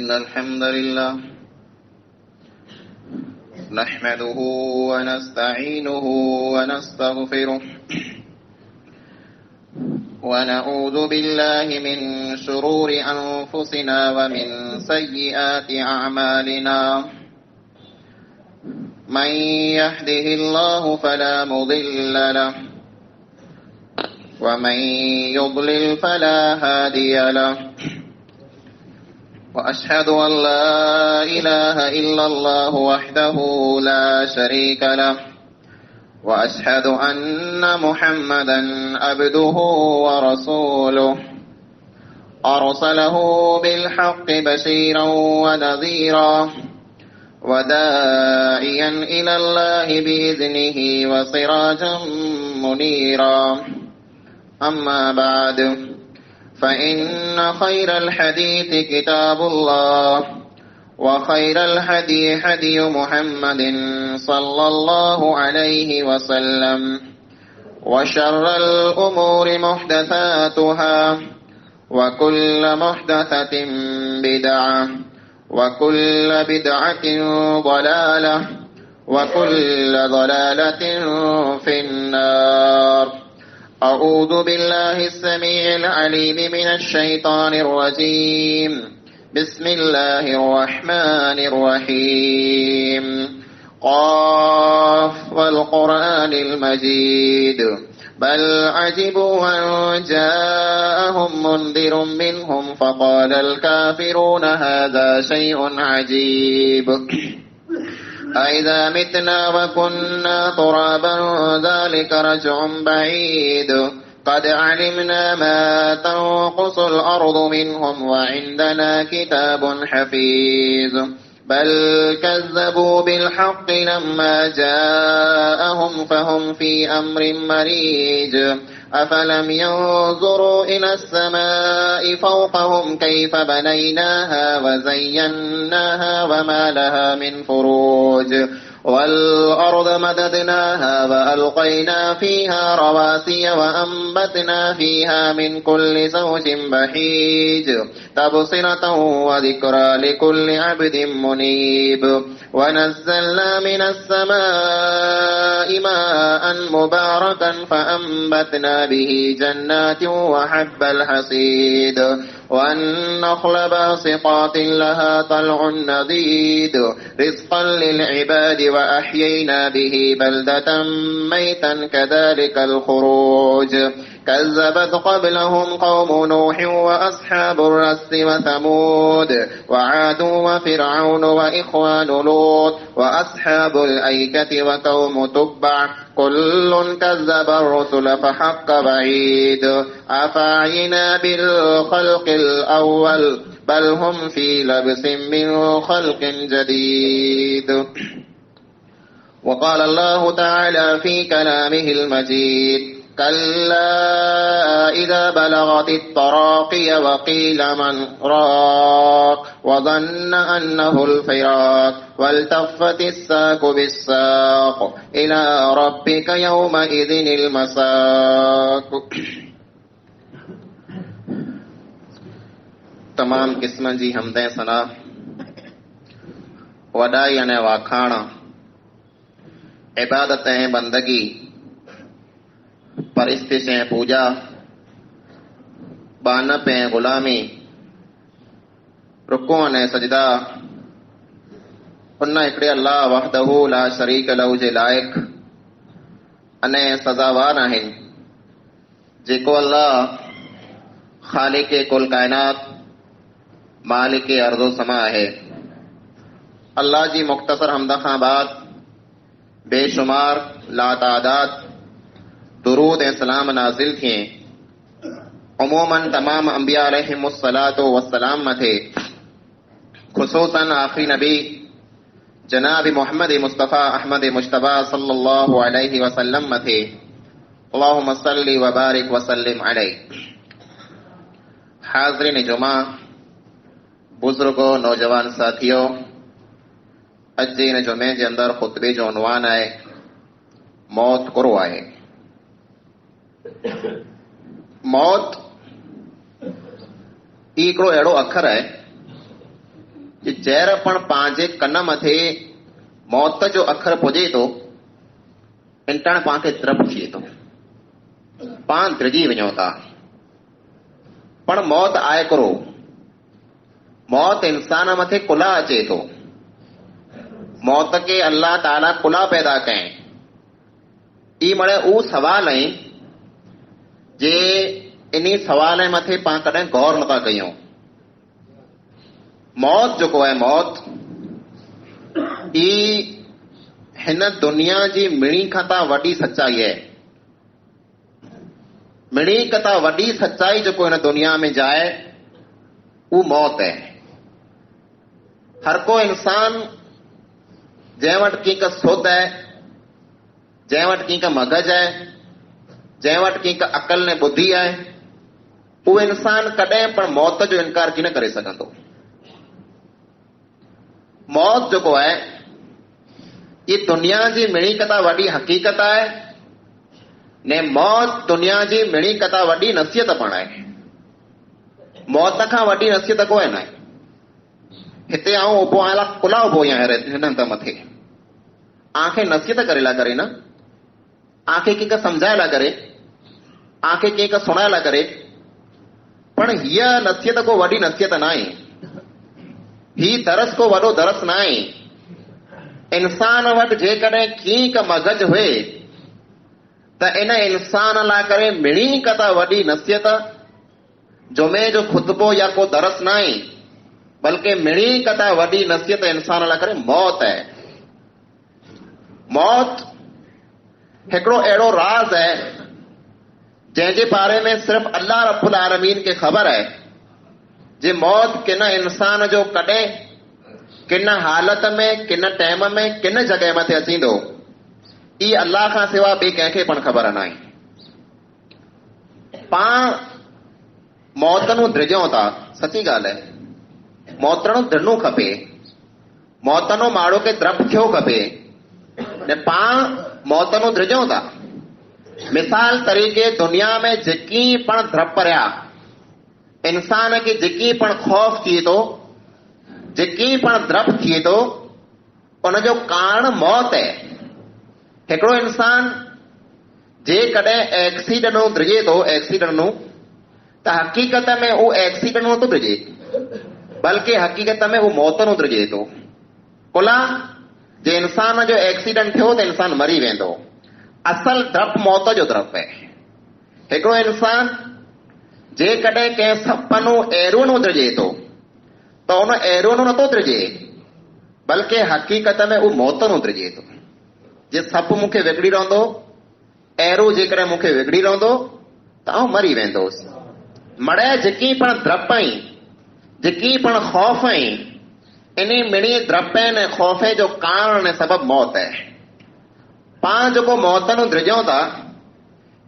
إن الحمد لله نحمده ونستعينه ونستغفره ونعوذ بالله من شرور أنفسنا ومن سيئات أعمالنا من يهده الله فلا مضل له ومن يضلل فلا هادي له وأشهد أن لا إله إلا الله وحده لا شريك له وأشهد أن محمدا عبده ورسوله أرسله بالحق بشيرا ونذيرا وداعيا إلى الله بإذنه وسراجا منيرا أما بعد فإن خير الحديث كتاب الله وخير الهدي هدي محمد صلى الله عليه وسلم وشر الأمور محدثاتها وكل محدثة بدعة وكل بدعة ضلالة وكل ضلالة في النار. أعوذ بالله السميع العليم من الشيطان الرجيم. بسم الله الرحمن الرحيم. قاف والقرآن المجيد بل عجبوا أن جاءهم منذر منهم فقال الكافرون هذا شيء عجيب أإذا متنا وكنا ترابا ذلك رجع بعيد قد علمنا ما تنقص الأرض منهم وعندنا كتاب حفيظ بل كذبوا بالحق لما جاءهم فهم في أمر مريج أفلم ينظروا إلى السماء فوقهم كيف بنيناها وزيناها وما لها من فروج والأرض مددناها وألقينا فيها رواسي وأنبتنا فيها من كل زوج بهيج تبصرة وذكرى لكل عبد منيب ونزلنا من السماء ماء مباركا فأنبتنا به جنات وحب الحصيد والنخل باسقات لها طلع نضيد رزقا للعباد وأحيينا به بلدة ميتا كذلك الخروج كذبت قبلهم قوم نوح وأصحاب الرس وثمود وعاد وفرعون وإخوان لوط وأصحاب الأيكة وقوم تبع كل كذب الرسل فحق بعيد أفعينا بالخلق الأول بل هم في لبس من خلق جديد. وقال الله تعالى في كلامه المجيد كلا إذا بلغت التراقي وقيل من راق وظن أنه الفراق والتفت الساق بالساق إلى ربك يومئذ المساق. तमाम किस्मनि जी हमदें सना वॾाई अने वाखाण इबादत ऐं बंदगी परिस्थिति ऐं पूजा बानप ऐं ग़ुलामी रुकू अने सजदा उन हिकिड़े अल्लाह वहदहू ला शरीक लहू जे लाइक़ अने सज़ावार आहिनि जेको अल्लाह ख़ालिक़ कुल काइनात मालिक अर्ज़ो समा आहे। अल्लाह जी मुख़्तसर हमद खां बाद बेशुमार लातादाद दुरूद ऐं सलाम नाज़िल थिए उमूमन तमाम अंबिया अलैहिमुस्सलातु वस्सलाम मथे ख़ुसूसन आख़िरी नबी जनाब मोहम्मद मुस्तफ़ा अहमद मुश्तबा सल्लल्लाहु अलैहि वसल्लम मथे अल्लाहुम्मा सल्लि व बारिक व सल्लिम अलैहि। हाज़रीन जुमा, बुजुर्गो, नौजवान साथियों, अज जे इन जुमे जे अंदर खुतबे जो उनवान है मौत कुरो आहे। मौत हिकिड़ो अहिड़ो अखर आहे कि जहर पण पंहिंजे कन मथे मौत जो अखर पुॼे थो, इंटण पाण खे द्रप थिए थो, पाण द्रिजी वञो था। पण मौत आहे करो, मौत इंसान मथे कुला अचे थो। मौत के अल्लाह ताला कुला पैदा कयईं। ई मणे ऊ सवाल आहिनि जे इन सवाल मथे पाण कॾहिं गौर नथा कयूं। मौत जेको आहे, मौत ई हिन दुनिया जी मिणी खां त वॾी सच्चाई आहे। मिणी खां त वॾी सच्चाई जेको हिन दुनिया में जाए ऊ मौत आहे। हर को इंसान जंहिं वटि कंहिं सुध आहे, जंहिं वटि कंहिं मगज आहे, जंहिं वटि कंहिं अकल ने बुद्धि आहे, उहो इंसान कॾहिं पण मौत जो इनकार की न करे सघंदो। मौत जेको आहे ये दुनिया जी मिणी कथा वॾी हक़ीक़त आहे ने मौत दुनिया जी मिणी कथा वॾी नसीहत पण आहे। मौत खां वॾी नसीहत कोई न आहे। हिते आऊं उभो आहियां, कुला उभो आहियां हिन हंध मथे। आंखे नसीहत करे ला करे न, आंखे कंहिंखे सम्झाए ला करे, आंखे कंहिंखे सुणाए ला करे, पण हीअ नसीहत को वॾी नसीहत न आहे। ही दरस को वॾो दरस न आहे। इंसान वटि जेकॾहिं कीअं मगज हुए त इन इंसान लाइ करे मिणी कथा वॾी नसीहत जुमे जो खुतबो या को दरस न आहे, बल्कि मिणी कथा वॾी नसीहत इंसान लाइ करे मौत आहे। मौत हिकिड़ो अहिड़ो राज़ आहे जंहिंजे बारे में सिर्फ़ अल्लाह रब्बुल आलमीन खे ख़बर आहे जे मौत किन इंसान जो कॾहिं किन हालत में, किन टाइम में, किन जॻह मथे अचींदो, ई अल्लाह खां सिवा ॿिए कंहिंखे पण ख़बर न आहे। पाण मौतनूं ड्रिजूं था, सची ॻाल्हि आहे। मौतणो ड्रिणो खपे, मौतनो माण्हू खे द्रप थियो खपे ने पाण मौतनूं ड्रिजूं था। मिसाल तरीक़े दुनिया में जेकी पण द्रप रहिया, इंसान खे जेकी पण ख़ौफ़ थिए थो, जेकी पण द्रप थिए थो, उनजो कारण मौत आहे। हिकिड़ो इंसान जेकॾहिं एक्सीडेंट ड्रिजे थो, एक्सीडेंट त हक़ीक़त में उहो एक्सीडेंट थो ड्रिजे, बल्कि हक़ीक़त में उहो मौत नो ड्रिजे थो। कुला जे इंसान जो एक्सीडेंट थियो त इंसान मरी वेंदो। असल द्रप मौत जो द्रप आहे। हिकिड़ो इंसान जेकॾहिं कंहिं सपनूं एरूनो ड्रिजे थो त उन एरूनो नथो ड्रिजे, बल्कि हक़ीक़त में उहो मौत नो ड्रिजे थो। जे सप मूंखे विगड़ी रहंदो, एरो जेकॾहिं मूंखे विगड़ी रहंदो त आउं मरी वेंदुसि। मड़े जेकी पण द्रप आई, जेकी पण ख़ौफ़ आई, इन मिणी द्रपे ने ख़ौफ़े जो कारण ने सबब मौत है। पाण जेको मौतनो ड्रिजूं था,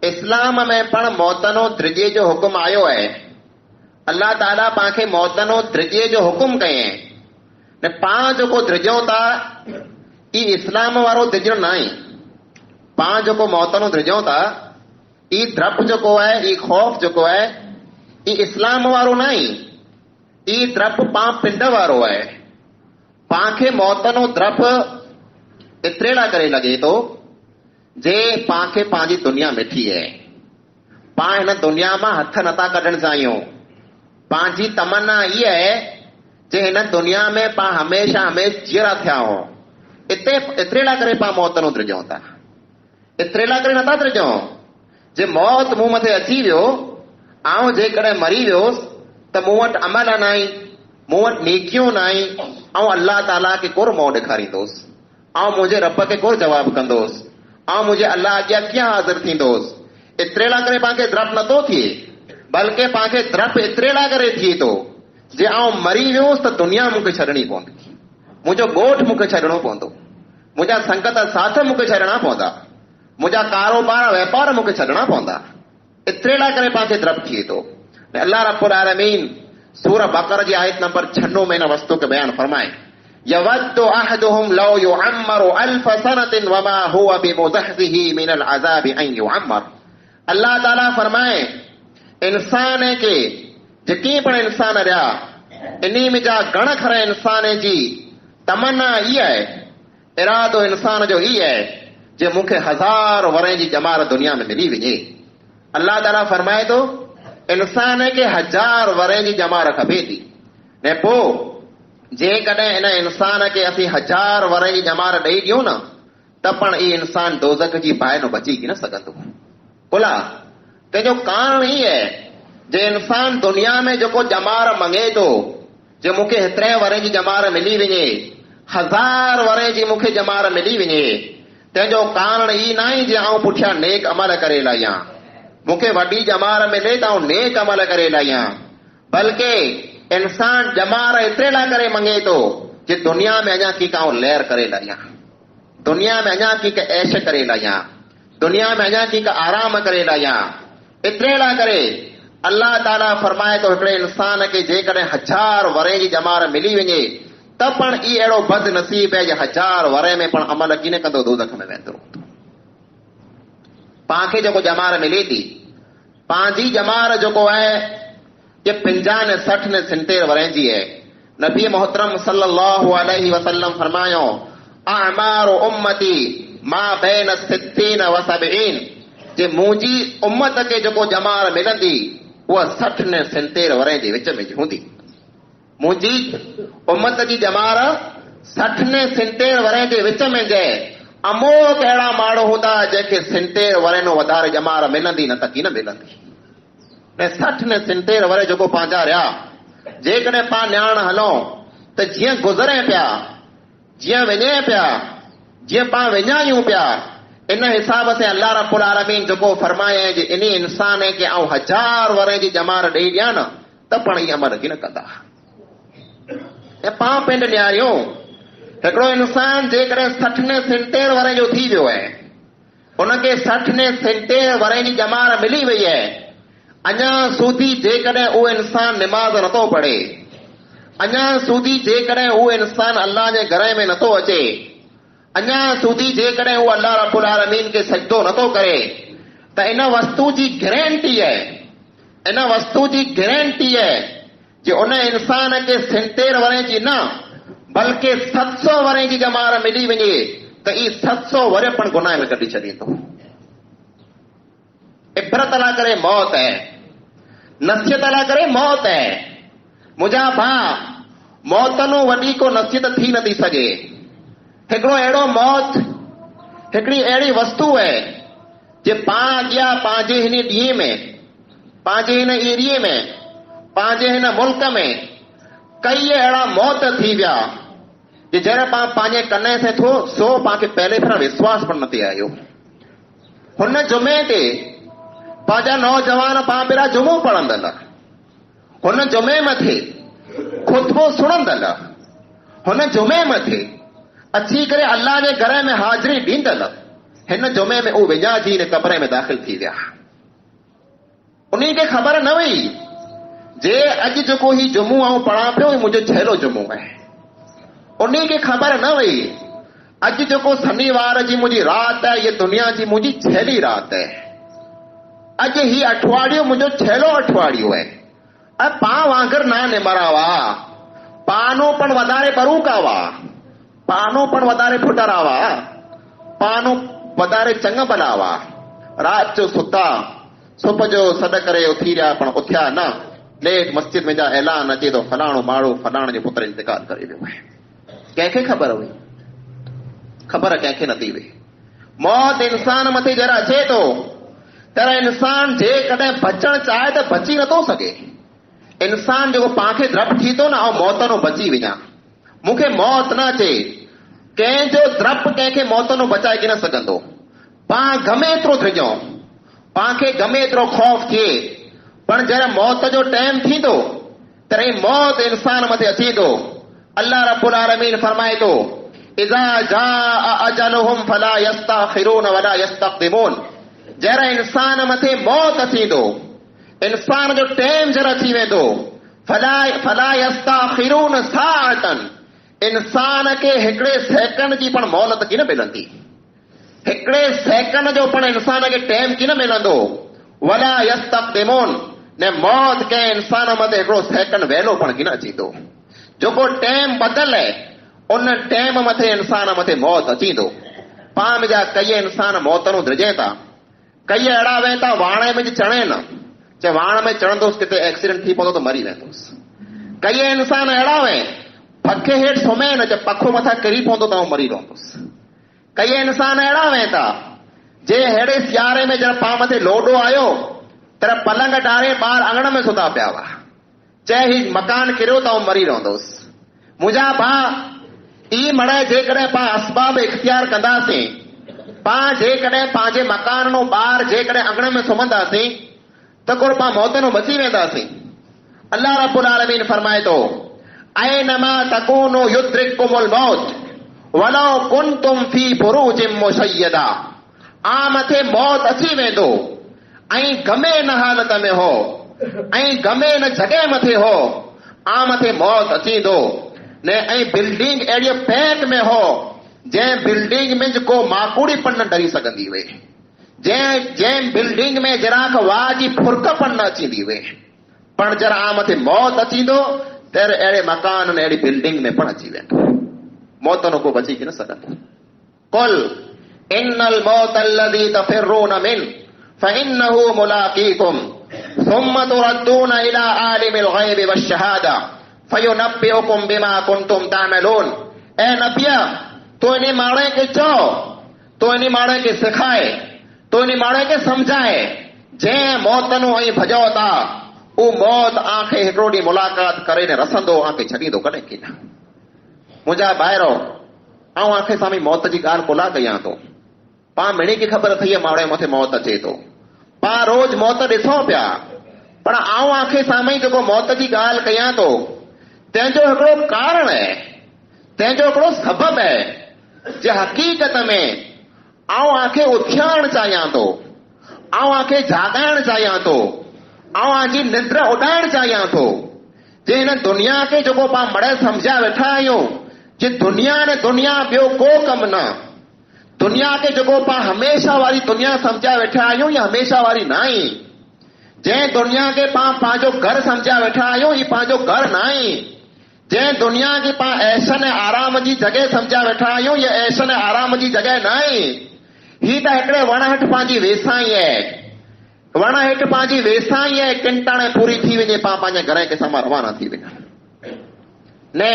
इस्लाम में पण मौतनो ड्रिजे जो हुकुम आयो है। अल्लाह ताला पांखे मौतनो ड्रिजे जो हुकुम कये ने पाण जेको ड्रिजूं था ई इस्लाम वारो ड्रिजण न आहे। पाण जेको मौतनो ड्रिजूं था ई द्रप जेको है, ई ख़ौफ़ जेको है, ई इस्लाम वारो न आहे। ई द्रप पाण पिंड वारो है। पांखे मौतनो द्रप एतिरे लाइ करे लगे तो जे पांखे पंहिंजी दुनिया मिठी है। पाण हिन दुनिया मां हथ नथा कढण चाहियूं। पंहिंजी तमन्ना इहा है जे हिन दुनिया में पाण हमेशा हमेशा जीअरा थिया हो। एतिरे लाइ करे पाण मौत नो ड्रिजूं था। एतिरे लाइ करे नथा ड्रिजूं जे मौत मूं मथे अची वियो, आउं जेकॾहिं मरी वियोसि त मूं वटि अमल न आई, मूं वटि नेकियूं न आई, ऐं अल्लाह ताला खे कोर मोह ॾेखारींदुसि, ऐं मुंहिंजे रब खे कोर जवाबु कंदुसि, ऐं मुंहिंजे अल्लाह अॻियां कीअं हाज़िर थींदुसि। एतिरे लाइ करे पांखे द्रप नथो थिए, बल्कि पांखे द्रप एतिरे लाइ करे थिए थो जे आउं मरी वियुसि त दुनिया मूंखे छॾणी पवंदी, मुंहिंजो ॻोठ मूंखे छॾणो पवंदो, मुंहिंजा संगत साथ मूंखे छॾणा पवंदा, मुंहिंजा कारोबार वापार मूंखे छॾणा पवंदा। एतिरे लाइ करे पांखे द्रप थिए थो। अल्लाह रब्बुल आलमीन सूरह बक़रा जी आयत नंबर 96 में इन वस्तु के बयान फरमाए, यवद्दु अहदुहुम लौ युअम्मरु अल्फ सनतिन वमा हुवा बिमुज़हज़िही मिनल अज़ाबि अन युअम्मर। अल्लाह ताला फरमाए इंसान के जेकी पण इंसान रहा इन में जा गण खर इंसान जी तमन्ना इहा आहे, इरादो इंसान जो ई आहे जे मूंखे 1000 वरे जी जमार दुनिया में मिली वञे। अल्लाह ताला फरमाए थो इंसान खे 1000 वरे जी जमार खपे थी, ने पोइ जेकॾहिं इन इंसान खे असीं 1000 वरे जी जमार ॾेई ॾियूं न त पण ई इंसान दोज़ख जी बाहि न बची न सघंदो। भला तंहिंजो कारण ई आहे जे इंसान दुनिया में जेको जमार मंगे थो जे मूंखे हेतिरे वरे जी जमार मिली वञे, 1000 वरे जी मूंखे जमार मिली वञे, तंहिंजो कारण ई न आहे जे आउं पुठियां नेक अमल करे लाहियां, मूंखे वॾी जमार मिले त आउं नेक अमल करे लाहियां, बल्कि इंसान जमार एतिरे लाइ करे मंगे थो जे दुनिया में अञा की आउं लहर करे लाहियां, दुनिया में अञा की ऐश करे लाहियां, दुनिया में अञा की आराम करे लाहियां। एतिरे लाइ करे अल्लाह ताला फरमाए थो हिकिड़े इंसान खे जेकॾहिं 1000 वरे जी जमार मिली वञे त पण ई अहिड़ो बद नसीब आहे जे 1000 वरे में पण अमल कीन कंदो, दोज़ख में वेंदो। पाण खे जेको जमार मिले थी, पंहिंजी जमार जेको आहे जे 50 ने 60 ने 70 वरे जी आहे। नबी मोहतरम सल्लल्लाहु अलैहि वसल्लम फरमायो अमारु उम्मती मा बैन 60 व 70, जे मुंहिंजी उम्मत खे जेको जमार मिलंदी उहा 60 ने 70 वरे जे विच में हूंदी। मुंहिंजी उम्मत जी जमार 60 ने 70 वरे जे विच में जे अमोक अहिड़ा माण्हू हूंदा जंहिंखे 70 वरे नो वधारे जमार मिलंदी न त की न मिलंदी। ने 60 ने 70 वरे जेको पंहिंजा रहिया, जेकॾहिं पाण ॼाण हलूं त जीअं गुज़रे पिया, जीअं विञे पिया, जीअं पाण विञायूं पिया, इन हिसाब से अल्लाह रब्बुल आलमीन जेको फरमाए जे इन इंसान खे आउं 1000 वरे जी जमार ॾेई ॾियां न त पण ई अमल की न कंदा। ऐं पाण पिंड ॾियारियूं हिकिड़ो इंसान जेकॾहिं 60 ने 70 वरे जो थी वियो आहे, उनखे 60 ने 70 वरे जी जमार मिली वई आहे, अञा सूदी जेकॾहिं उहो इंसान निमाज़ नथो पढ़े, अञा सूदी जेकॾहिं उहो इंसान अल्लाह जे घर में नथो अचे, अञा सूदी जेकॾहिं उहो अल्लाह रब्बुल आलमीन खे सजदो नथो करे, त इन वस्तु जी गारंटी आहे, इन वस्तु जी गारंटी आहे जे उन इंसान खे 70 वरे जी न बल्कि 700 वरे जी जमार मिली वञे त ई 700 वरे पण गुनाह में कढी छॾींदो। इबरत लाइ करे मौत आहे, नसीहत लाइ करे मौत आहे। मुंहिंजा भाउ, मौत नो वॾी को नसीहत थी नथी सघे। हिकिड़ो अहिड़ो मौत, हिकिड़ी अहिड़ी वस्तु आहे जे पाण अॻियां पंहिंजे हिन ॾींहं में, पंहिंजे हिन एरिए में, पंहिंजे हिन मुल्क में कई अहिड़ा मौत थी विया जे जॾहिं पाण पंहिंजे कन्ने से थो सो पाण खे पहले भेरा विश्वास पण न थी आयो। हुन जुमे ते पंहिंजा नौजवान पाण पहिरां जुमो पढ़ंदल, हुन जुमे मथे खुतबो सुणंदल, हुन जुमे मथे अची करे अल्लाह जे घर में हाज़िरी ॾींदल, हिन जुमे में उहो विञा जी हिन कब्र में दाख़िल थी विया। उन्ही खे ख़बर न हुई जे अॼु जेको ही जुमो आऊं पढ़ां पियो मुंहिंजो छेलो जुमो आहे। उन्ही खे ख़बर न हुई अॼु जेको शनिवार जी मुंहिंजी राति आहे, ये दुनिया जी मुंहिंजी छेली राति आहे। अॼु ही अठवाड़ियो मुंहिंजो छेलो अठवाड़ियो आहे। ऐं पाण वांगुरु न निमरा हुआ, पानो पण वधारे बरूका हुआ, पानो पण वधारे फुटरा हुआ, पानो वधारे चङ भला हुआ। राति जो सुता, सुबुह जो सॾ करे उथी रहिया पण उथिया न। लेट मस्जिद में जा ऐलान अचे थो फलाणो माण्हू फलाणे जो पुत्र इंतकाल करे वियो आहे। कंहिंखे ख़बर हुई? ख़बर कंहिंखे नथी हुई। मौत इंसान मथे जरा अचे थो तर इंसान जेकॾहिं बचणु चाहे त बची नथो सघे। इंसान जेको पाण खे द्रप थी थो न, ऐं मौत नो बची वञा, मूंखे मौत न अचे, कंहिंजो द्रप कंहिंखे मौत नो बचाए की न सघंदो। पाण गमे एतिरो थिजो, पाण खे गमे एतिरो ख़ौफ़ थिए, पर जॾहिं मौत जो टाइम थींदो तॾहिं मौत इंसान मथे अचे थो। अल्लाह रब्बुल आलमीन फरमाए थो इज़ा जाअ अजलुहुम फला यस्तअखिरून वला यस्तक़दिमून। जॾहिं इंसान मथे मौत थींदो, इंसान जो टाइम जरा थी वेंदो, फला यस्तअखिरून साअतन, इंसान खे हिकिड़े सेकंड जी पण मोहलत की न मिलंदी, हिकिड़े सेकंड जो पण इंसान खे टाइम की न मिलंदो। वला यस्तक़दिमून, ने मौत कंहिं इंसान मथे हिकिड़ो सेकंड वेलो पण की न अची थो। जेको टाइम बदले उन टाइम मथे इंसान मथे मौत अची थो। पाम जा कई इंसान मौत नूं धिरजे था, कई अहिड़ा वें था वाणे में चढ़े न, चे वाण में चढ़ंदुसि किथे एक्सीडेंट थी पवंदो त मरी वेंदुसि। कई इंसान अहिड़ा वें पखे हेठि सुम्हे न, चे पखो मथां किरी पवंदो त मरी रहंदुसि। कई इंसान अहिड़ा वें था जे अहिड़े सियारे में जॾहिं पाण मथे लोॾो आयो तर पलंग डारे ॿार अंगण में सुता पिया हुआ, चए ही मकान किरियो त मरी रहंदुसि। मुंहिंजा भाउ ई मड़े जेकॾहिं पाण असबाब इख्तियार कंदासीं, पाण जेकॾहिं पंहिंजे मकान नो ॿार जेकॾहिं अंगण में सुम्हंदासीं त को पाण मौत नूं बची वेंदासीं। अल्लाह रब्बुल आलमीन फरमाए थो, ऐनमा तकूनु युद्रिकुमुल मौत वलौ कुंतुम फी बुरूजिम मुशय्यदा। आ मथे मौत अची वेंदो ऐं गमे न हालत में हो ऐं गमे न जॻह मथे हो, आ मथे मौत अची दो ने ऐं बिल्डिंग अहिड़ी पैक में हो जंहिं बिल्डिंग में को माकूड़ी पण न डरी सघंदी हुई, जंहिं बिल्डिंग में जराक वाह जी फुरक पण न अचींदी हुई, पण जरा आ मथे मौत अची दो तर अहिड़े मकान ने अहिड़ी बिल्डिंग में पण अची वेंदो, मौत न को बची न सघंदो। कुल इन्नल मौत अल्लज़ी तफ़िर्रून मिन फ़इन्नहु मुलाक़ीकुम सुम्मा तुरद्दून इला आलिमिल ग़ैबि वश्शहादा फ़युनब्बिउकुम बिमा कुंतुम तामलून। ए नबिया, तो इन माणे के चओ, तो इन माणे के सिखाए, तो इन माणे के समझाए जंहिं मौत नूं ऐं भॼो था उ मौत आंखे हिकिड़ो ॾींहुं मुलाक़ात करे ने रसंदो, आंखे छॾींदो कॾहिं की न। मुंहिंजा ॿाहिरो आऊं आंखे साम्हूं मौत जी ॻाल्हि कोला कयां थो। पाण मिणी खे ख़बर अथई माणे मथे मौत अचे थो, पाण रोज़ मौत ॾिसूं पिया, पर आऊं आंखे साम्हूं जेको मौत जी ॻाल्हि कयां थो तंहिंजो हिकिड़ो कारण आहे, तंहिंजो हिकिड़ो सबबु आहे जे हक़ीक़त में आऊं आंखे उथियाइण चाहियां थो, आऊं आंखे जाॻाइण चाहियां थो, आऊं आंजी निंड उॾाइण चाहियां थो। जे हिन दुनिया खे जेको पाण मड़े सम्झिया वेठा आहियूं जे दुनिया ने दुनिया ॿियो को कमु न, दुनिया खे जेको पाण हमेशा वारी दुनिया सम्झिया वेठा आहियूं या हमेशा वारी न आहे, जंहिं दुनिया खे पाण पंहिंजो घर सम्झिया वेठा आहियूं ही पंहिंजो घर न आहे, जंहिं दुनिया खे पाण ऐशन ऐं आराम जी जॻह सम्झिया वेठा आहियूं या ऐशन ऐं आराम जी जॻह न आहे, ही त हिकिड़े वण हेठि पंहिंजी वेसाई आहे, वण हेठि पंहिंजी वेसाई आहे, किंटाणे पूरी थी वञे पाण पंहिंजे घर खे सां रवाना थी वञा ने।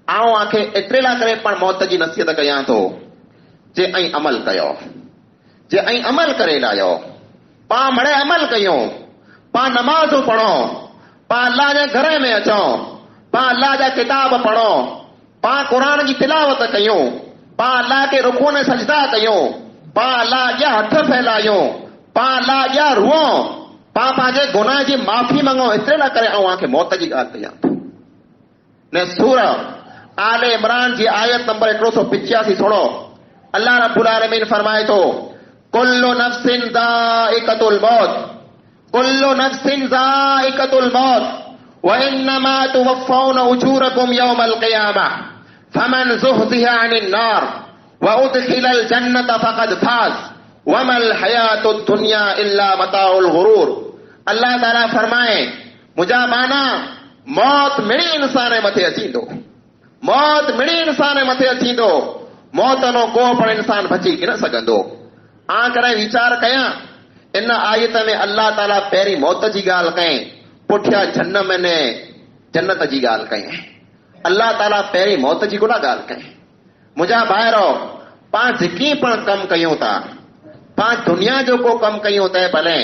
आऊं आंखे एतिरे लाइ करे पाण मौत जी नसीहत कयां थो जे ऐं अमल कयो, जे ऐं अमल करे लाहियो, पाण मड़े अमल कयूं, पाण नमाज़ूं पढ़ो, पाण अल्लाह जे घर में अचूं, पाण अल्लाह जा किताब पढ़ो, पाण क़ुरान जी तिलावत कयूं, पाण अल्लाह खे रुकू ने सजदा कयूं, पाण अल्लाह जा हथ फैलायूं, पाण अल्लाह जा रुओं, पाण पंहिंजे गुनाह जी माफ़ी मंगो। एतिरे लाइ करे आऊं आंखे मौत जी ॻाल्हि कयां थो ने। सूरा आले इमरान जी आयत नंबर 185 थोड़ो अल्लाह रब्बुल आलमीन फरमाए थो, कुल्लु नफ्सिन ज़ाइक़तुल मौत, कुल्लु नफ्सिन ज़ाइक़तुल मौत व इन्नमा तुवफ़्फ़ौना उजूरकुम यौमल क़ियामह फमन ज़ुहज़िहा अनिन नार व उदखिलल जन्नत फ़क़द फ़ाज़ वमल हयातुद दुनिया इल्ला मताउल गुरूर। अल्लाह ताला फरमाए, मुंहिंजा माना मौत मिड़ी इंसान मथे अचींदो, मौत मिड़ी इंसान मथे अचींदो, मौत नो को पण इंसान बची की न सघंदो। आ करे वीचार कयां, इन आयत में अल्लाह ताला पहिरीं मौत जी ॻाल्हि कई, पुठियां जन्नत ने जन्नत जी ॻाल्हि कई। अल्लाह ताला पहिरीं मौत जी कोन ॻाल्हि कई। मुंहिंजा ॿाहिरो पाण जेकी पण कमु कयूं था, पाण दुनिया जो को कमु कयूं तंहिं भले,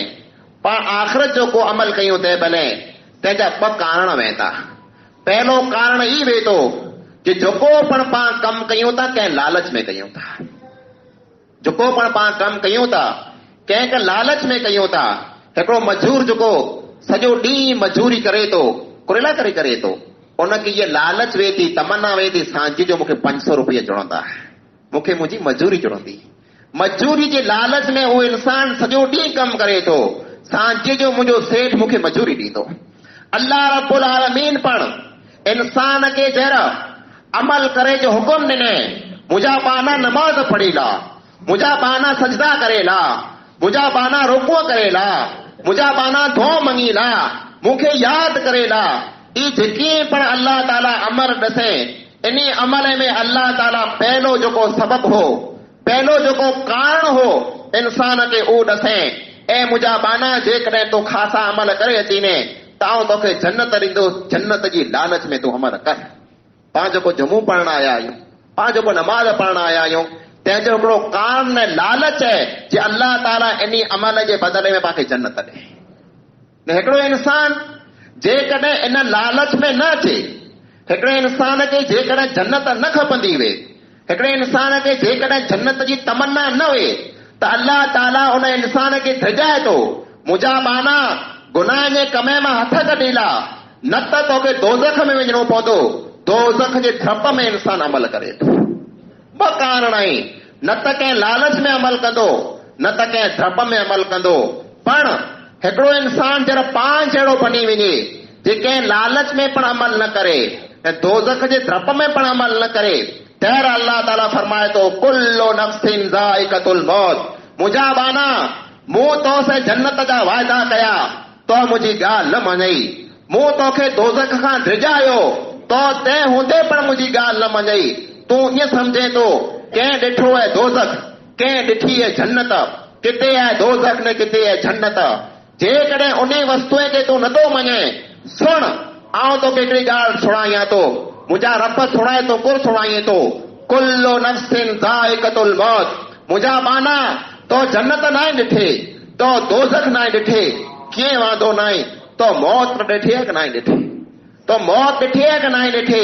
पाण आख़िरत जो को अमल कयूं तंहिं भले, तंहिंजा ॿ कारण वेंदा। पहिलो कारण ई वेंदो कि जेको पण पाण कमु कयूं था कंहिं लालच में कयूं था, जेको पण पाण कमु कयूं था कंहिं लालच में कयूं था। हिकिड़ो मजूर जेको सॼो ॾींहुं मजूरी करे थो, कुरेला करे थो, उनखे इहा लालच वे थी, तमन्ना वे थी, सांझे जो मूंखे 500 रुपया जुड़ंदा, मूंखे मुंहिंजी मजूरी जुड़ंदी। मजूरी जे लालच में उहो इंसान सॼो ॾींहुं कमु करे थो, सांझे जो मुंहिंजो सेठ मूंखे मजूरी ॾींदो। अल्लाह रब्बुल आलमीन पण इंसान खे जहिड़ा अमल करे जो हुकुम ॾिने, मुंहिंजा बाना नमाज़ पढ़ीला, मुंहिंजा बाना सजदा करेला, मुंहिंजा बाना रुकू करेला, मुंहिंजा बाना दुआ मंगीला, मूंखे यादि करेला, ई जेकी पण अल्लाह ताला अमर ॾसे इन अमल में अल्लाह ताला पहलो जेको सबब हो, पहलो जेको कारण हो इंसान खे उहो ॾसे ऐं मुंहिंजा बाना जेकॾहिं तूं ख़ासा अमल करे अचीने त आउं तोखे जन्नत ॾींदो, जन्नत जी लालच में तूं अमल कर। पाण जेको जमू पढ़ण आया आहियूं, पाण जेको नमाज़ पढ़ण आया आहियूं, तंहिंजो हिकिड़ो कारण ऐं लालच आहे जे अल्लाह ताला इन अमल जे बदिले में पाण खे जन्नत ॾे। हिकिड़ो इंसान जेकॾहिं इन लालच में न अचे, हिकिड़े इंसान खे जेकॾहिं जन्नत न खपंदी हुए, हिकिड़े इंसान खे जेकॾहिं जन्नत जी तमन्ना न हुए त अल्लाह ताला उन इंसान खे धिजाए थो, मुंहिंजा बाना गुनाह जे कमे मां हथ कढीला, न त तोखे दोज़ख में वञणो पवंदो, दोज़ख जे धप में इंसान अमल करे थो। ॿ कारण आहिनि, न त कंहिं लालच में अमल कंदो, न त कंहिं धप में अमल कंदो। पण हिकिड़ो इंसान जॾहिं पाण जहिड़ो बनी वञे, जे कंहिं लालच में पण अमल न करे ऐं दोज़ख जे धप में पण अमल न करे, तैर अल्लाह ताला फरमाए थो कुल्लु नफ्सिन ज़ाइक़तुल मौत, मुंहिंजा बाना मूं तोसे जन्नत जा वाइदा कया, तो मुंहिंजी ॻाल्हि न मञई, मूं तोखे दोज़ख खां ड्रिजायो, तो तंहिं हूंदे पण मुंहिंजी ॻाल्हि न मञई। तूं ईअं सम्झे थो कंहिं ॾिठो आहे दोज़ख, कंहिं ॾिठी आहे जन्नत, किथे आहे दोज़ख ने किथे आहे जन्नत। जेकॾहिं उन वस्तुअ खे तूं नथो मञे, सुण आउं तोखे हिकिड़ी ॻाल्हि सुणायां थो, मुंहिंजा रब सुणाए थो, कुर सुणाए थो, कुल्लु नफ्सिन ज़ाइक़तुल मौत, मुंहिंजा बाना तो जन्नत न आहे ॾिठे, तो दोज़ख न आहे ॾिठे, कीअं वांदो न आहे, तो मौत ॾिठी आहे कि न आहे ॾिठी, तो मौत ॾिठी आहे कि न आहे ॾिठी।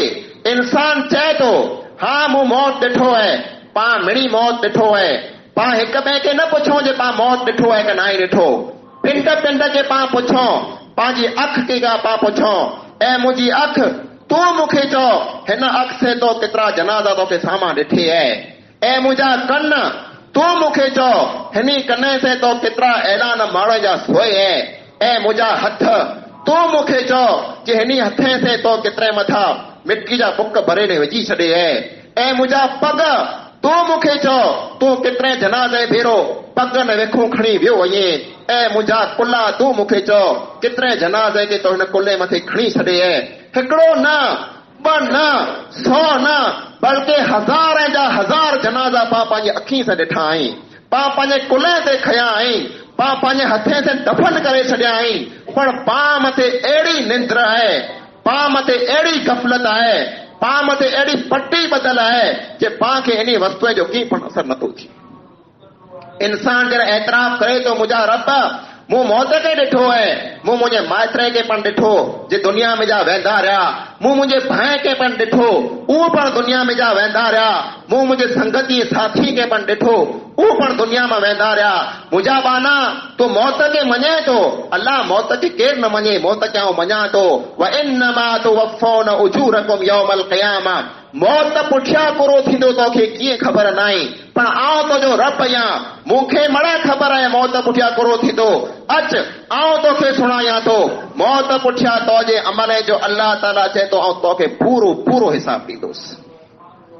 इंसान चए थो हा मूं मौत ॾिठो आहे, पाण मिड़ी मौत ॾिठो आहे, पाण हिक ॿिए खे न पुछूं जे पाण मौत ॾिठो आहे कि न आहे ॾिठो, पिंड पिंड खे पाण पुछूं, पंहिंजी अख खे पाण पुछूं, ऐं मुंहिंजी अख तूं मूंखे चओ हिन अख से तो केतिरा जनाज़ा तोखे साम्हूं ॾिठे आहे, ऐं मुंहिंजा कन तूं मूंखे चओ हिन कन से तो केतिरा ऐलान माण्हुनि जा सोए आहे, ऐं मुंहिंजा हथ तूं मूंखे चओ कि हिन हथे से तो केतिरे मथां मिट्टी जा बुक भरे विझी छॾे आहे, ऐं मुंहिंजा पग तूं मूंखे चओ तूं केतिरे जनाज़े भेरो पगनि वेखूं खणी वियो वञे, ऐं मुंहिंजा कुल्ला तूं मूंखे चओ केतिरे जनाज़े खे तो हिन कुल्ले मथे खणी छॾे आहे। हिकिड़ो न, ॿ न, 100 न, बल्कि हज़ार जा हज़ार जनाज़ा पाण पंहिंजी अखीं सां ॾिठा आहिनि, पाण पंहिंजे कुल्ले ते खया आहिनि, पाण पंहिंजे हथे से दफ़न करे छॾिया आहिनि, पर पाण मथे अहिड़ी निंद्र आहे, पाण मथे अहिड़ी गफ़लत आहे, पाण मथे अहिड़ी पटी ॿधल आहे जे पाण खे इन वस्तुअ जो कीअं पण असर नथो थिए। इंसान जॾहिं एतराफ़ करे थो मुंहिंजा रब मूं मौत खे ॾिठो आहे, मूं मुंहिंजे माइटरे खे पण ॾिठो जे दुनिया में जा वेंदा रहिया, मूं मुंहिंजे भाउ खे पण ॾिठो उहो पण दुनिया में जा वेंदा रहिया, मूं मुंहिंजे संगती साथी खे पण ॾिठो उहो पण दुनिया में वेंदा रहिया, मुंहिंजा बाना तूं मौत खे मञे थो, अल्लाह मौत खे केरु न मञे, मौत खे आउं मञा थो, व इन्नमा तुवफ़ौन उजूरकुम यौमल क़ियामा, मौत पुठियां पूरो थींदो तोखे कीअं ख़बर न आहे, पर आउं तुंहिंजो रब आहियां, मूंखे मड़े ख़बर आहे मौत पुठियां पूरो थींदो, अच आउं तोखे सुणायां थो, मौत पुठियां तुंहिंजे अमल जो अल्लाह ताला चए थो आउं तोखे पूरो पूरो हिसाब ॾींदुसि।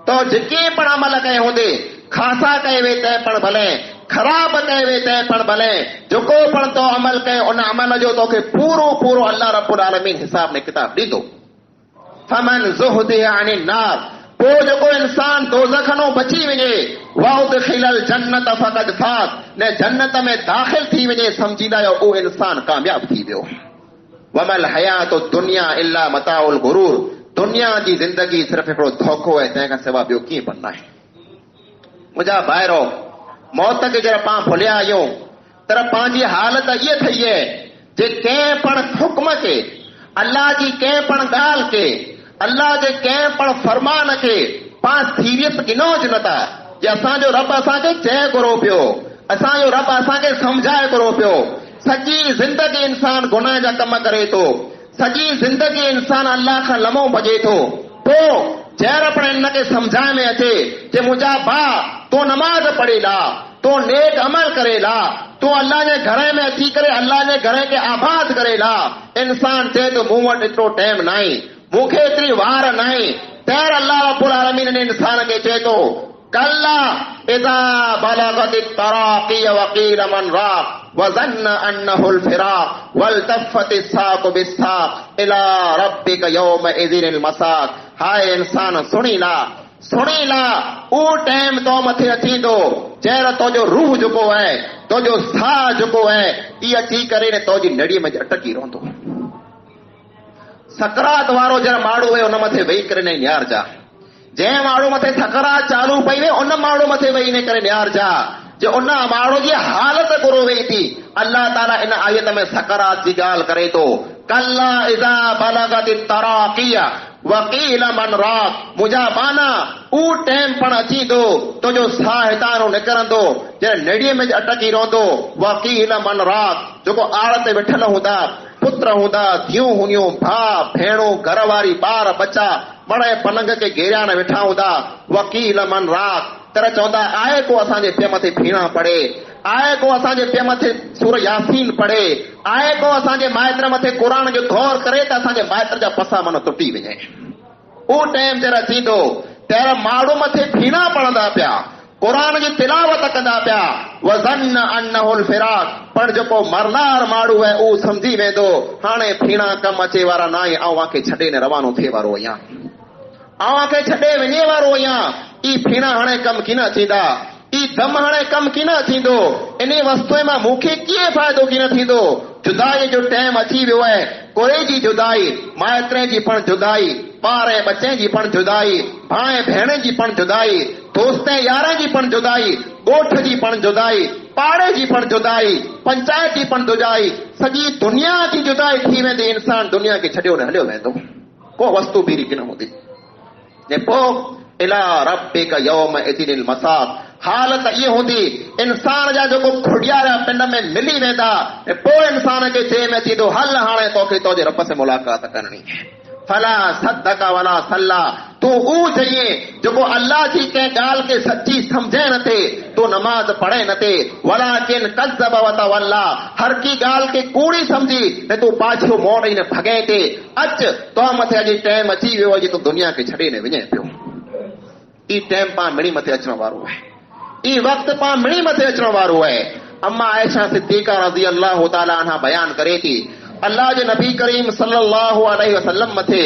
तो जेके पण अमल कए हूंदे, ख़ासा कए वे तंहिं पण भले, ख़राब कए वे तंहिं पण भले, जेको पण तो अमल कए उन अमल जो तोखे पूरो पूरो अल्लाह रब्बुल आलमीन हिसाब में किताब ॾींदो। फमन ज़ुहदिया अनिन नार, पोइ जेको इंसान दोज़ख मां बची वञे, वउदखिलल जन्नत फ़क़द फाज़, ने जन्नत में दाख़िल थी वञे, समझी लायो उहो इंसान कामयाब थी वियो। वमल हयातु दुनिया इल्ला मताउल गुरूर, दुनिया जी ज़िंदगी सिर्फ़ हिकिड़ो धोखो आहे, तंहिंखां सवाइ ॿियो कीअं पण आहे। मुंहिंजा भाइरो, मौत खे जॾहिं पाण भुलिया आहियूं त पंहिंजी हालत इहा थी आहे जे कंहिं पण हुक्म खे, अल्लाह जी कंहिं पण ॻाल्हि खे, अल्लाह जे कंहिं पण फरमान खे पाण सीरियस गिनोज नथा, जे असांजो रब असांखे चए घुरो पियो, असांजो रब असांखे सम्झाए घुरो पियो। सॼी ज़िंदगी इंसान गुनाह जा कम करे थो, सॼी ज़िंदगी इंसान अल्लाह खां लमो भॼे थो, पोइ जहिड़ा पण हिनखे सम्झाए में अचे जे मुंहिंजा भाउ तूं नमाज़ पढ़ेला, तूं नेक अमल करेला, तूं अल्लाह जे घर में अची करे अल्लाह जे घर खे आबाद करेला, इंसान चए थो मूं वटि एतिरो टाइम न आहे, मूंखे एतिरी वार न आहे, तैर अल्लाह रब्बुल आलमीन इंसान खे चए थो कल्ला इज़ा बलगतित तराक़ी वक़ील मन राक़ वज़न्न अन्नहुल फ़िराक़ वल्तफ़्फ़तिस साक़ु बिस्साक़ इला रब्बिका यौमइज़िनिल मसाक़। हाय इंसान सुणी ला ऊ टाइम तो मथे अची थो जहिड़ो तुंहिंजो रूह जेको आहे तुंहिंजो साह जेको आहे इहा अची करे ने तुंहिंजी नड़ीअ में अटकी रहंदो। सकरात वारो जरा माण्हू हुयो उन मथे वेही करे ने निहारजा। जंहिं माण्हू मथे सकरात चालू पई वे उन माण्हू मथे वेही ने करे निहारजा जो उन माण्हू जी हालत गुरु वेही थी। अल्लाह ताला इन आयत में सकरात जी ॻाल्हि करे थो। कल्ला इज़ा बलगतित तराक़ी वक़ील मन राक़। मुंहिंजा माना ऊ टाइम पण अची थो तुंहिंजो साह हितां निकिरंदो जॾहिं नड़ीअ में अटकी रहंदो। वक़ील मन राक़ जेको आड़ ते वेठल हूंदा, पुत्र हूंदा, धीअरूं हूंदियूं, भाउ भेणूं, घर वारी, ॿार बच्चा बड़े पलंग के घेरिया न वेठा हूंदा। वकील मन राक़ तर चवंदा आहे को असांजे पे मथे फीणा पढ़े, आहे को असांजे पे मथे सूर यासीन पढ़े, आहे को असांजे माइत्र मथे क़ुरान जो गौर करे त असांजे माइत्र जा पसा मन टुटी वञे। उहो टाइम जरा थींदो तर माण्हू मथे फीणा पढ़ंदा पिया, क़ुरान जी तिलावत कंदा पिया। वज़न्न अन्नहुल फ़िराक़ पर जेको मरनार माण्हू आहे उहो सम्झी वेंदो हाणे फीणा कम अचे वारा न आहे, आऊं आंखे छॾे न रवानो थिए वारो आहियां, आऊं आंखे छॾे वञे वारो आहियां। ई फीणा हाणे कम की न थींदा, ई दम हाणे कम की न थींदो, इन वस्तुअ मां मूंखे कीअं फ़ाइदो की न थींदो। जुदाई जो टाइम अची वियो आहे। कोई जी जुदाई, माइtre जी पण जुदाई, ॿार ऐं बच्चे जी पण जुदाई, भाउ ऐं भेण जी पण जुदाई, दोस्त ऐं यार जी पण जुदाई, ॻोठ जी पण जुदाई, पाड़े जी पण जुदाई, पंचायत जी पण जुदाई, सॼी दुनिया जी जुदाई थी वेंदी। इंसान दुनिया खे छॾियो न हलियो वेंदो, को वस्तु बीरी की न हूंदी। ने पोइ इला रब्बिका यौमइज़िनिल मसाक़ हालत इहा हूंदी इंसान जा जेको खुड़ियारा पिंड में मिली वेंदा ऐं पोइ इंसान खे चए में अची थो हल हाणे तोखे तुंहिंजे रब से मुलाक़ात करणी। फला सद्दक़ वला सल्ला तूं उहो चईं जेको अल्लाह जी कंहिं ॻाल्हि खे सची सम्झे नथे, तूं नमाज़ पढ़े नथे। वलाकिन कज़्ज़ब वतवल्ला हर की ॻाल्हि खे कूड़ी सम्झी ने तूं पाछो मोड़ ई न भॻे ते अच तो मथे अॼु टाइम अची वियो आहे तूं दुनिया खे छॾे न वञे पियो। ई टाइम पाण मिणी मथे अचण वारो आहे, ई वक़्तु पाण मिणी मथे अचण वारो आहे। अम्मा आयशा सिद्दीक़ा रज़ी अल्लाह ताला अन्हा बयान करे थी अल्लाह जे नबी करीम सल्लल्लाहु अलैहि वसल्लम मथे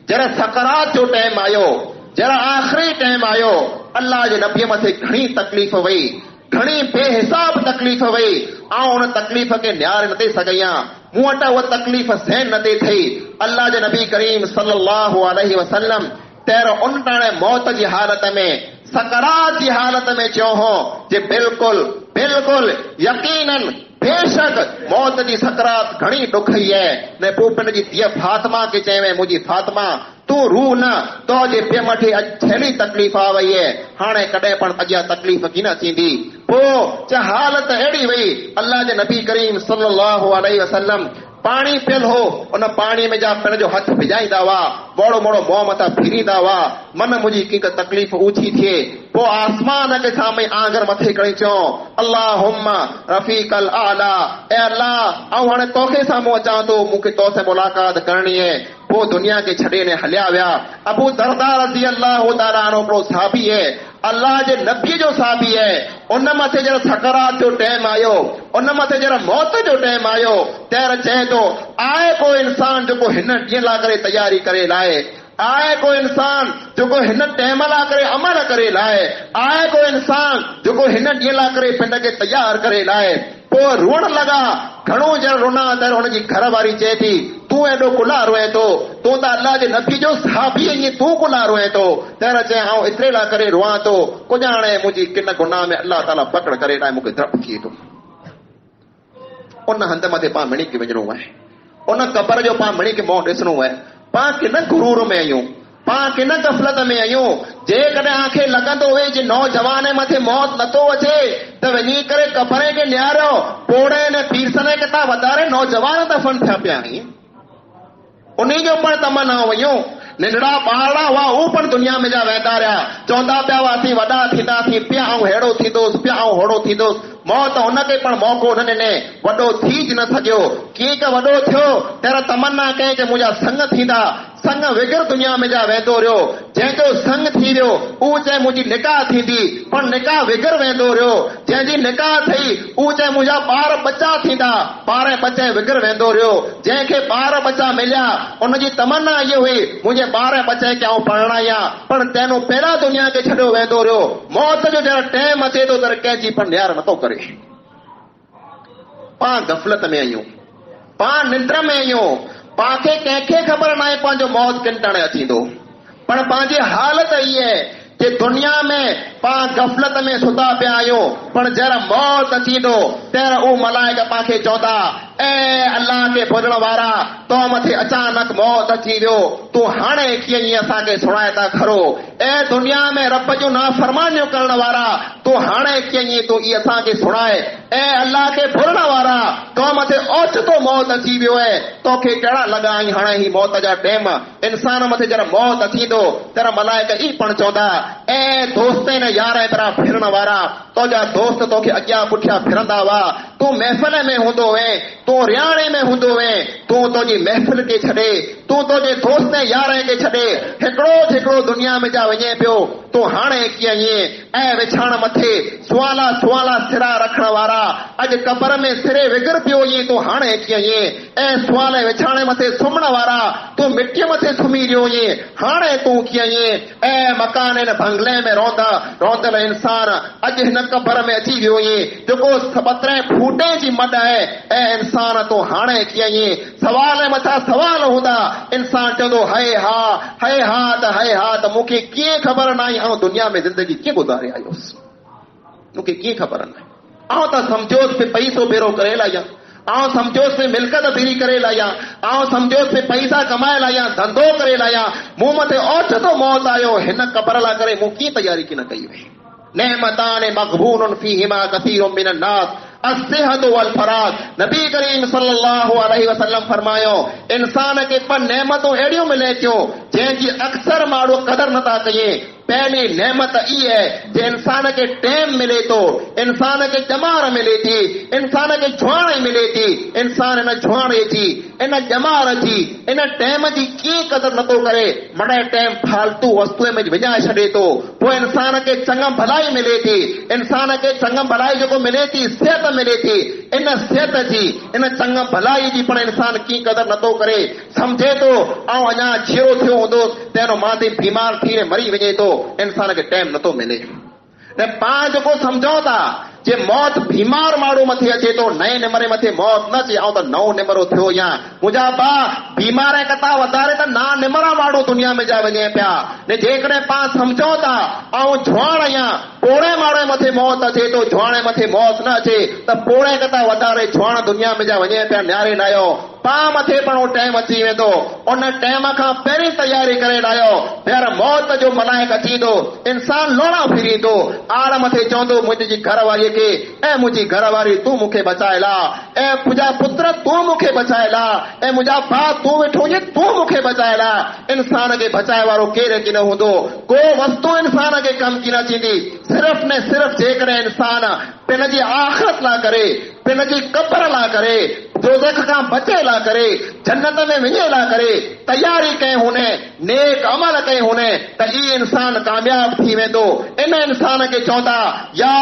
जरा सकरात जो टाइम आयो, जरा आख़िरी टाइम आयो, अल्लाह जे नबी मथे घणी तकलीफ़ वई, घणी बेहिसाब तकलीफ़ वई। ऐं उन तकलीफ़ खे निहारे नथे सघियां, मूं वटि उहा तकलीफ़ सहन नथी थी। अल्लाह जे नबी करीम सल्लल्लाहु अलैहि वसल्लम तेरो उन टाणे मौत जी हालत में, सकरात जी हालत में चयो हो जे बिल्कुल बिल्कुल यकीनन बेशक मौत जी सकरात घणी ॾुखी आहे। ने पोइ पंहिंजी धीअ फातिमा खे चवे मुंहिंजी फातिमा तूं रूह न, तो जे पे मथे छेली तकलीफ़ आ वई आहे, हाणे कॾहिं पण अॻियां तकलीफ़ की न थींदी। पोइ चा हालत अहिड़ी वई अल्लाह जे नबी करीम सल्लल्लाहु अलैहि वसल्लम पाणी पियल हो, उन पाणी में जा पंहिंजो हथ भिजाईंदा हुआ, मोड़ो मोड़ो मुंहुं मथां फिरींदा हुआ, मन मुंहिंजी कंहिं तकलीफ़ ऊची थिए। पोइ आसमान खे साम्हूं आंगर मथे खणी चयो अल्लाहुम्मा रफ़ीक़ल आला, ए अल्लाह ऐं हाणे तोखे साम्हूं अचां थो, मूंखे तोसे मुलाक़ात करणी आहे। पोइ दुनिया खे छॾे ने हलिया विया। अबू दरदा रज़ी अल्लाह ताला अन्हु हिकिड़ो सहाबी आहे, अल्लाह जे नबी जो सहाबी आहे। उन मथे जरा सकरात जो टाइम आयो, उन मथे जरा मौत जो टाइम आयो, तैर चए थो आहे को इंसान जेको हिन ॾींहं लाइ करे तयारी करे लाए, आहे को इंसान जेको हिन टाइम लाइ करे अमल करे लाए, आहे को इंसान जेको हिन ॾींहं लाइ करे पिंड खे तयार करे लाए। पोइ रोअण लॻा, घणो जरा रोना त हुनजी घर वारी चए थी तूं एॾो कुला रोए थो, तूं त अल्लाह जे नबी जो सहाबी ईअं तूं कुला रोए थो। तैर चए आउं एतिरे लाइ करे रोआं थो, कुझु हाणे मुंहिंजी किन गुनाह में अल्लाह ताला पकड़ करे मूंखे डप थिए थो। उन हंध मथे पाण मिणी के वञिणो आहे, उन क़बर जो पाण मिणी के मुंहुं ॾिसणो आहे। पाण किन गुरूर में आहियूं, पाण किन गफ़लत में आहियूं। जेकॾहिं आंखे लॻंदो हुए जे नौजवान मथे मौत नथो अचे त वञी करे क़बर खे निहारियो, पोड़े ने पीसने खे था वधारे नौजवान दफ़न थिया पिया आहिनि। उन जो पण तमन्ना वयूं, नंढड़ा ॿारड़ा हुआ उहो पण दुनिया में जा वेंदा रहिया, चवंदा पिया हुआसीं वॾा थींदासीं पिया ऐं अहिड़ो थींदोसि, पिया ऐं ओड़ो थींदोसि। मौत हुनखे पण मौक़ो न ॾिने, वॾो थी ज न सघियो। कीअं वॾो थियो तर तमन्ना कई कि मुंहिंजा संग थींदा, संग विगर दुनिया में जा वेंदो रहियो जंहिंजो संग थी वियो उहो चए मुंहिंजी निकाह थींदी पर निकाह विगर वेंदो रहियो जंहिंजी निकाह थी उहो चए मुंहिंजा ॿार बचा थींदा ॿार बचे विगर वेंदो रहियो जंहिंखे ॿार बचा मिलिया उनजी तमन्ना इहो हुई मुंहिंजे ॿार बचे खे आउं पढ़ाया पर तंहिं पहिरियां दुनिया खे छॾियो वेंदो रहियो मौत जो जॾहिं टाइम अचे थो त कंहिंजी पण नियार नथो करे पां गफ़लत में आहियूं पां निंड में आहियूं पांखे कंहिंखे ख़बर न आहे पंहिंजो मौत किन टाणे अचींदो पर पंहिंजी हालत इहा आहे कि दुनिया में पां गफ़लत में सुता पिया आहियूं पर जॾहिं मौत अचींदो तंहिं उहो मलाइका पांखे चवंदा ऐं अल्लाह खे भुलण वारा तो मथे अचानक मौत अची वियो तूं हाणे कीअं ईअं असांखे सुणाए था खरो ऐं दुनिया में रब जूं नाफ़रमानियूं करण वारा तूं हाणे कीअं ईअं तूं इहा असांखे सुणाए ऐं अल्लाह खे भुलण वारा तो मथे ओचितो मौत अची वियो आहे तोखे कहिड़ा लॻा आहीं हाणे ही मौत जा टाइम इंसान मथे जॾहिं मौत अचींदो तॾहिं मलाइका ई पण चवंदा ऐं दोस्त न यार तरह फिरण वारा तुंहिंजा दोस्त तोखे अॻियां पुठियां फिरंदा हुआ तूं महफ़िल में हूंदो हुए तूं रियाणे में हूंदो हुए तूं तुंहिंजी महफ़िल खे छॾे तूं तुंहिंजे दोस्त यार खे छॾे हिकिड़ो दुनिया में जा वञे पियो तूं हाणे कीअं ईअं ऐं विछाण मथे सुवाला सिरा रखण वारा अॼु कबर में सिरे विगर पियो ईअं तूं हाणे कीअं ईअं ऐं सुवाल विछाणे मथे सुम्हण वारा तूं मिटीअ मथे सुम्ही रहियो ईअं हाणे तूं कीअं ईअं ऐं मकान इन बंगले में रहंदल इंसान अॼु हिन कबर में अची वियो ईअं जेको 17 फूटे जी मड आहे ऐं इंसान तूं हाणे कीअं ईअं सवाल मथां सवाल हूंदा इंसान चवंदो हए हा त मूंखे कीअं ख़बर न आई आउं दुनिया में ज़िंदगी कीअं गुज़ारे आयुसि मूंखे कीअं ख़बर न आहे आउं त सम्झोसि पे पैसो भेरो करे लाहियां आउं सम्झोसि पे मिल्कत भेरी करे लाहियां आउं सम्झोसि पे पैसा कमाए लाहियां धंधो करे लाहियां मूं मथे ओचितो मौत आयो हिन क़बर लाइ करे मूं कीअं तयारी की न कई हुई नेमतान मक़बूनुन फीहिमा कसीरुम मिनन नास अस्सिहत वल फराग नबी करीम सल्लल्लाहु अलैहि वसल्लम फरमायो इंसान खे पर नेमतूं अहिड़ियूं मिले थियूं जंहिंजी अक्सर माण्हू कदर नथा कनि पहली नेमत ई है जो इंसान के टाइम मिले तो इंसान के जमार मिले थी इंसान के जुआण मिले थी इंसान इन जुआणे जी इन जमार जी इन टाइम जी कीअं कदर नथो करे मड़े टाइम फालतू वस्तुअ में विझाए छॾे थो पोइ इंसान के चङम भलाई मिले थी इंसान के चङम भलाई जेको मिले थी सिहत मिले थी इन सिहत जी इन चङम भलाई जी पण इंसान कीअं कदर नथो करे समझे थो ऐं अञा जीरो थियो हूंदो तंहिं मां बीमार थी मरी वञे थो इंसान खे टाइम नथो मिले न पाण जेको सम्झो था जे मौत बीमार माण्हू मथे अचे थो नए नंबरे मथे मौत न अचे ऐं त नओं निमरो थियो या मुंहिंजा बीमार कथा वधारे त ना निमरा माण्हू दुनिया में जा वञे पिया ने जेकॾहिं पाण सम्झो था ऐं जुआण आहियां पोड़े माण्हू मथे मौत अचे थो जुआणे मथे मौत न अचे त पोड़े कथा वधारे जुआण दुनिया में जा वञे पिया न्यारे लाहियो पाण मथे पण टाइम अची वेंदो उन टाइम खां पहिरीं तयारी करे लाहियो ॿीहर मौत जो मलाइक अची थो इंसान लोड़ा फिरींदो आड़ मथे चवंदो मुंहिंजी घरवारीअ खे ऐं मुंहिंजी घरवारी तूं मूंखे बचाए ला ऐं मुंहिंजा पुत्र तूं मूंखे बचाए ला ऐं मुंहिंजा भाउ तूं वेठो हुजे तूं मूंखे बचाए ला इंसान खे बचाए वारो केरु की न हूंदो को वस्तु इंसान खे कम की न थींदी सिर्फ़ ने सिर्फ़ जेकॾहिं इंसान पिन जी आख़िरत लाइ करे पिन जी कब्र लाइ करे दोज़ख खां बचे लाइ करे जन्नत में वञे लाइ करे तयारी कई हुने नेक अमल कई हुने त ई इंसान कामयाब थी वेंदो इन इंसान खे चवंदा या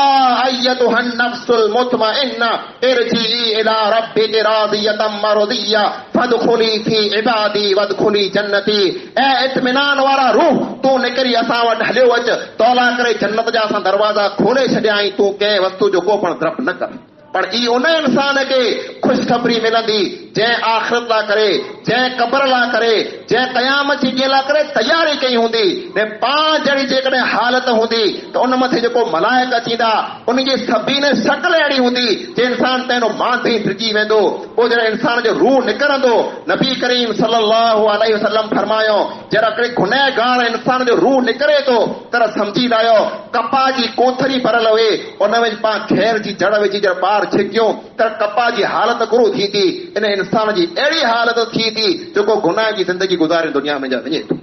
अय्यतुहन नफ्सुल मुतमइन्ना इरजी इला रब्बिकी रादियतम मरदिया फदखुली फी इबादी वदखुली जन्नती ऐ इत्मीनान वारा रूह तूं निकिरी असां वटि हलियो अच तौला करे जन्नत जा असां दरवाज़ा खोले छॾियाई तूं कंहिं वस्तु जो को पण द्रप न कर पर ई उन इंसान खे ख़ुशख़बरी मिलंदी जंहिं आख़िरत लाइ करे जंहिं कब्र लाइ करे जंहिं क़यामत जी ॾींहं लाइ करे तयारी कई हूंदी ने पाण जहिड़ी जेकॾहिं हालत हूंदी त उन मथे जेको मलाइक अचींदा उनजी सभिनी शकल अहिड़ी हूंदी जे इंसान तंहिं मांधे फिरजी वेंदो पोइ जॾहिं इंसान जो रूह निकिरंदो नबी करीम सल्लल्लाहु अलैहि वसल्लम फरमायो जॾहिं गुनहगार इंसान जो रूह निकिरे थो त सम्झी लाहियो कपा जी कोथरी भरियल हुए उन में पाण खैर जी जड़ विझी जॾहिं ॿार छिकियो त कपा जी हालत गुरू थी थी इन इंसान जी अहिड़ी हालत थी थी जेको गुनाह जी ज़िंदगी गुज़ारे दुनिया में जा वञे थो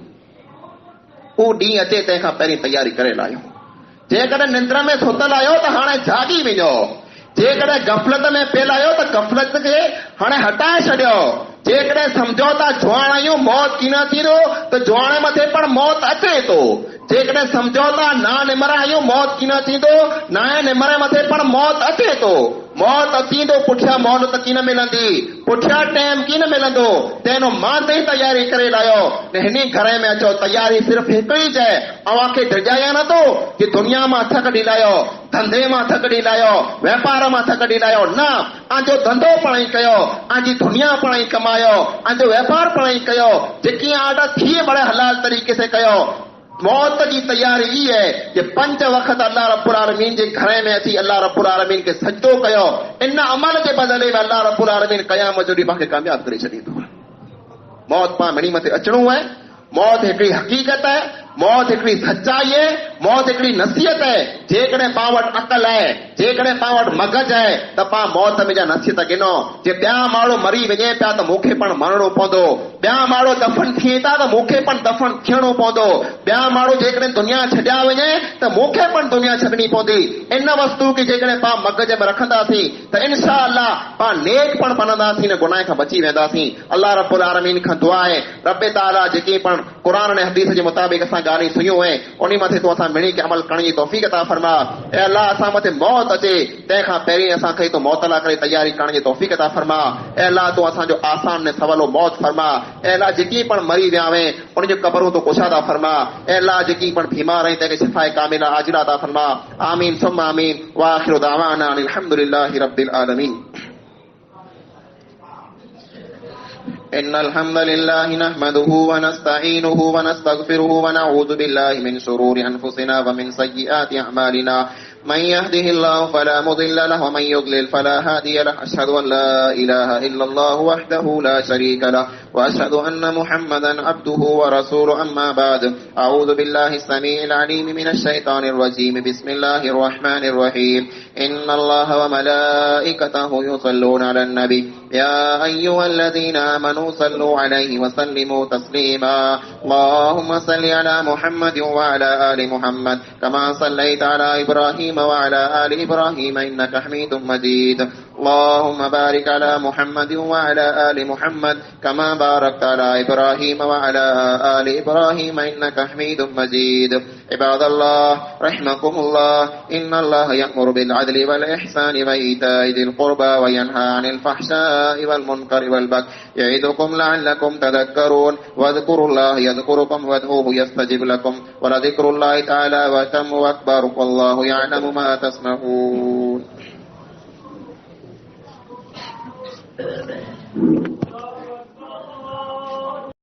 उहो ॾींहुं अचे तंहिंखां पहिरीं तयारी करे लाहियो जेकॾहिं निंड में सुतल आहियो त हाणे जागी वञो जेकॾहिं गफ़लत में पियल आहियो त गफ़लत खे हाणे हटाए छॾियो जेकॾहिं सम्झो था जुआण आहियूं मौत की न थींदो त जुआण मथे पण मौत अचे थो। जेकॾहिं सम्झो था ना निमर आहियूं मौत की न थींदो नाए निमरे मथे पण मौत अचे थो। मौत थींदो पुठियां मौत त की न मिलंदी, पुठियां टाइम की न मिलंदो। तेनो मां ते तयारी करे लायो हिन घर में अचो। तयारी सिर्फ़ हिकु ई शइ अव्हांखे डिॼाया नथो कि दुनिया मां थक ॾिलायो, धंधे मां थक ॾिलायो, व्यापार मां थक ॾिलायो। न, आंजो धंधो पढ़ाई कयो, आंजी दुनिया पढ़ाई कमायो, आंजो व्यापार पढ़ाई कयो, जेकी आर्डर थिए बड़े हलाल तरीक़े से कयो। मौत की तैयारी ई है कि 5 वक्त अल्लाह रब्बुल आलमीन जे घर में अची अल्लाह रब्बुल आलमीन के सजदो कयो। इन अमल के बदले में अल्लाह रब्बुल आलमीन क़यामत जो ॾींहुं पाण खे कामयाब करे छॾींदो। मौत पाण मिणी मथे अचणो है। मौत हिकिड़ी हक़ीक़त है, मौत हिकिड़ी सच्चाई है, मौत हिकिड़ी नसीहत है। जेकॾहिं पाण वटि अकल है, जेकॾहिं पाण वटि मगज है त पाण मौत में जा नसीहत गिनो। जे ॿिया माण्हू मरी वञे पिया त मूंखे पण मरणो पवंदो, ॿिया माण्हू दफ़न थिए था त मूंखे पण दफ़न थियणो पवंदो, ॿिया माण्हू जेकॾहिं दुनिया छॾिया वञे त मूंखे पण दुनिया छॾणी पवंदी। इन वस्तु खे जेकॾहिं पाण मगज में रखंदासीं त इंशा अल्लाह पाण नेक पण बनंदासीं, न गुनाह खां बची वेंदासीं। अल्लाह रब्बुल आलमीन खां दुआ आहे रब ताला जेकी पण क़ुरान ऐं हदीस जे मुताबिक़ असां ॻाल्हियूं सुनियूं आहिनि उन मथे तूं असां मिणी के अमल करण जी तौफ़ीक़ अता फरमा। ऐं अल्लाह असां मथे मौत अचे तंहिंखां पहिरीं असांखे तूं मौत लाइ करे तयारी करण जी तौफ़ीक़ अता फरमा। ऐं अल्लाह तूं असांजो आसान ने सवलो मौत फरमा। ऐं अल्लाह जेकी पण मरी विया आहिनि उन जूं क़बरूं तूं कुशादा फरमा। ऐं अल्लाह जेकी पण बीमार आहिनि तंहिंखे शिफ़ाए कामिला आजिला अता फरमा। आमीन सुम्मा आमीन व आखिरु दावाना अनिल हम्दुलिल्लाहि रब्बिल आलमीन। إن الحمد لله نحمده ونستعينه ونستغفره ونعوذ بالله من شرور أنفسنا ومن سيئات أعمالنا من يهده الله فلا مضل له ومن يضلل فلا هادي له أشهد أن لا إله إلا الله وحده لا شريك له وأشهد أن محمدا عبده ورسوله أما بعد أعوذ بالله السميع العليم من الشيطان الرجيم بسم الله الرحمن الرحيم إن الله وملائكته يصلون على النبي يا أيها الذين آمنوا صلوا عليه وسلموا تسليما اللهم صل على محمد وعلى آل محمد كما صليت على إبراهيم وعلى آل إبراهيم إنك حميد مجيد اللهم بارك على محمد وعلى آل محمد كما باركت على إبراهيم وعلى آل إبراهيم إنك حميد مجيد عباد الله رحمكم الله إن الله يأمر بالعدل والإحسان وإيتاء ذي القربى وينهى عن الفحشاء والمنكر والبغي يعظكم لعلكم تذكرون واذكروا الله يذكركم وادعوه يستجب لكم ولذكر الله تعالى وأتم وأكبر والله يعلم ما تصنعون